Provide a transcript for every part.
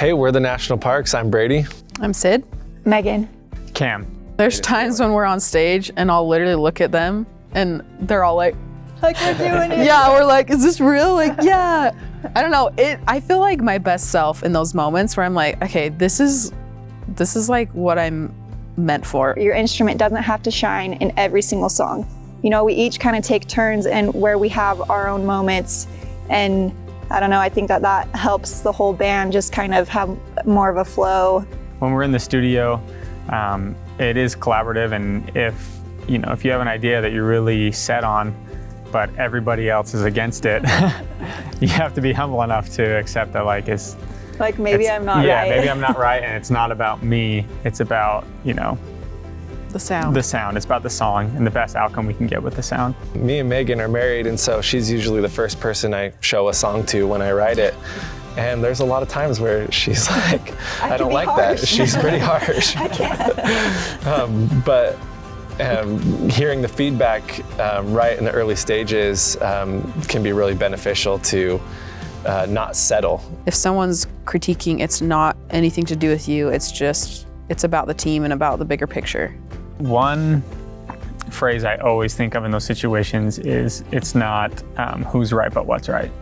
Hey, we're the National Parks. I'm Brady. I'm Sid. Megan. Cam. There's times when we're on stage and I'll literally look at them and they're all like we're doing it. Yeah, we're like, is this real? Like, yeah. I don't know. I feel like my best self in those moments where I'm like, okay, this is like what I'm meant for. Your instrument doesn't have to shine in every single song. You know, we each kind of take turns and where we have our own moments, and I don't know, I think that helps the whole band just kind of have more of a flow. When we're in the studio, it is collaborative, and if you have an idea that you're really set on, but everybody else is against it, you have to be humble enough to accept that maybe I'm not right. Yeah, maybe I'm not right, and it's not about me. It's about, The sound. The sound. It's about the song and the best outcome we can get with the sound. Me and Megan are married, and so she's usually the first person I show a song to when I write it. And there's a lot of times where she's like, I don't like that. She's pretty harsh. I can't. But hearing the feedback right in the early stages can be really beneficial to not settle. If someone's critiquing, it's not anything to do with you. It's about the team and about the bigger picture. One phrase I always think of in those situations is, it's not who's right, but what's right.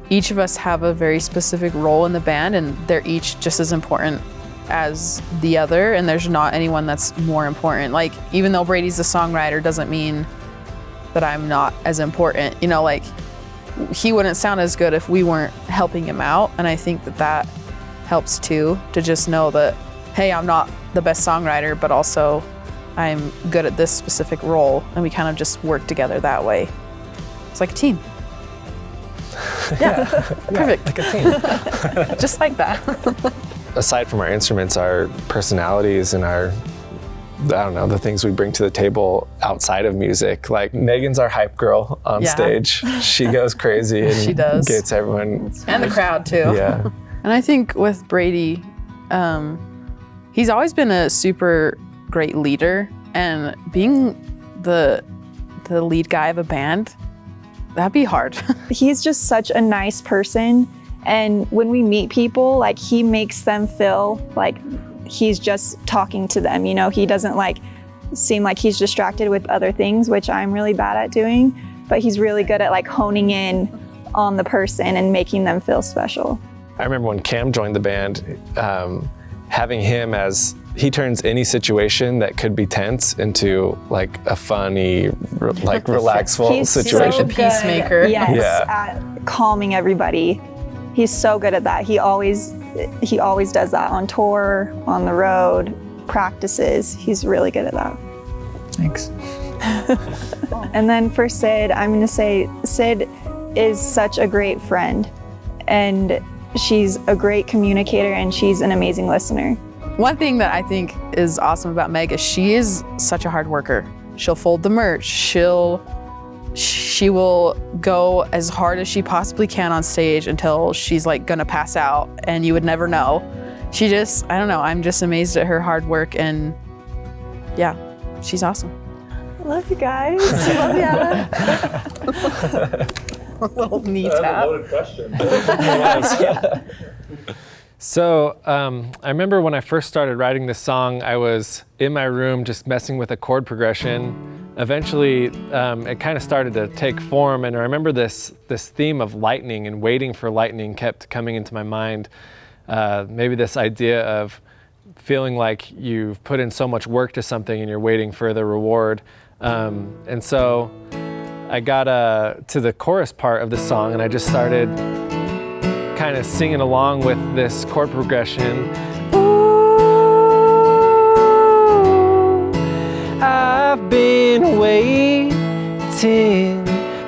Each of us have a very specific role in the band, and they're each just as important as the other, and there's not anyone that's more important. Like, even though Brady's the songwriter doesn't mean that I'm not as important. He wouldn't sound as good if we weren't helping him out, and I think that helps too, to just know that, hey, I'm not the best songwriter, but also I'm good at this specific role, and we kind of just work together that way. It's like a team. Yeah, perfect. Like a team. Just like that. Aside from our instruments, our personalities and the things we bring to the table outside of music. Like, Megan's our hype girl on stage. She goes crazy and she does. Gets everyone. And the crowd too. Yeah. And I think with Brady, he's always been a super great leader, and being the lead guy of a band, that'd be hard. He's just such a nice person, and when we meet people, he makes them feel like he's just talking to them. He doesn't seem like he's distracted with other things, which I'm really bad at doing, but he's really good at honing in on the person and making them feel special. I remember when Cam joined the band, having him he turns any situation that could be tense into a funny, relaxful situation. He's like the peacemaker. Yes, at calming everybody. He's so good at that. He always does that on tour, on the road, practices. He's really good at that. Thanks. And then for Sid, I'm gonna say Sid is such a great friend, and she's a great communicator, and she's an amazing listener. One thing that I think is awesome about Meg is she is such a hard worker. She'll fold the merch. She will go as hard as she possibly can on stage until she's gonna pass out, and you would never know. I don't know, I'm just amazed at her hard work, and yeah, she's awesome. I love you guys. Love ya. A little knee tap. That's a loaded question. So I remember when I first started writing this song, I was in my room just messing with a chord progression. Eventually, it kind of started to take form, and I remember this theme of lightning and waiting for lightning kept coming into my mind. Maybe this idea of feeling like you've put in so much work to something and you're waiting for the reward. And so I got to the chorus part of the song, and I just started kind of singing along with this chord progression. Ooh, I've been waiting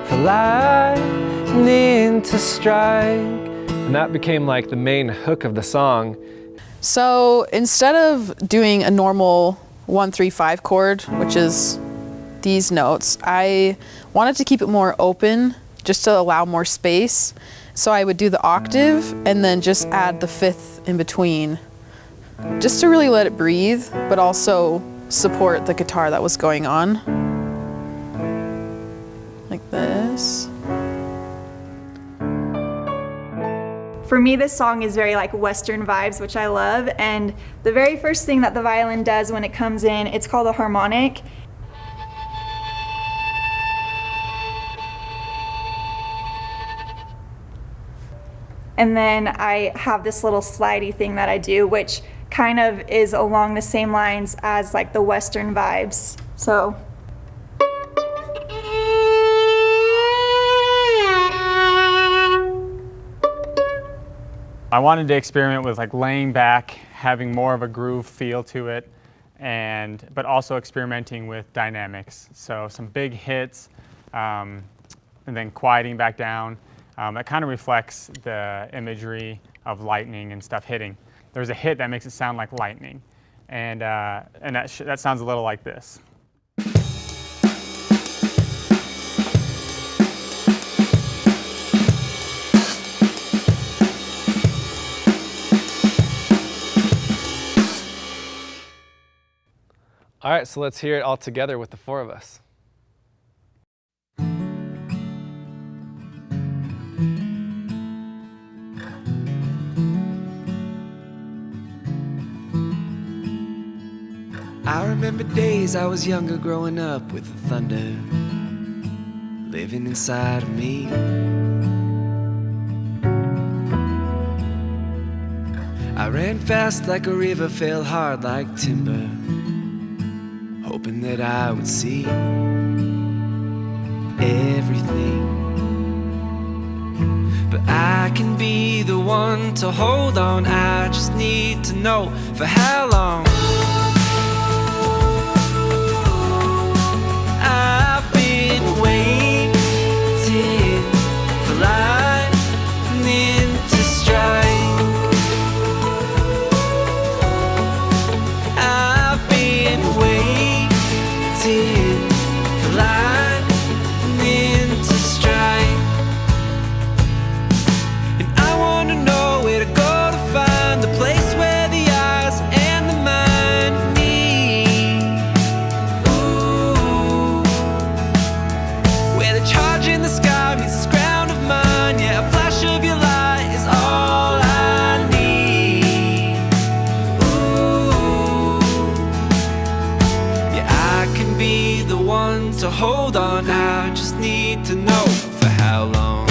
for lightning to strike. And that became the main hook of the song. So instead of doing a normal 1-3-5 chord, which is these notes, I wanted to keep it more open just to allow more space. So I would do the octave and then just add the fifth in between, just to really let it breathe, but also support the guitar that was going on. Like this. for me, this song is very like Western vibes, which I love. And the very first thing that the violin does when it comes in, it's called a harmonic. And then I have this little slidey thing that I do, which kind of is along the same lines as like the Western vibes. So. I wanted to experiment with like laying back, having more of a groove feel to it, but also experimenting with dynamics. So some big hits, and then quieting back down. That kind of reflects the imagery of lightning and stuff hitting. There's a hit that makes it sound like lightning, and that sounds a little like this. All right, so let's hear it all together with the four of us. I remember days I was younger growing up with the thunder living inside of me. I ran fast like a river, fell hard like timber, hoping that I would see everything. But I can be the one to hold on, I just need to know for how long. I've been waiting for lightning to strike. I've been waiting for lightning to strike. And I wanna know where to go to find the place where the eyes and the mind meet. Ooh, where the charge in the sky meets this ground of mine. Yeah, a flash of your light is all I need. Ooh, yeah, I can be the one to hold on. I just need to know for how long.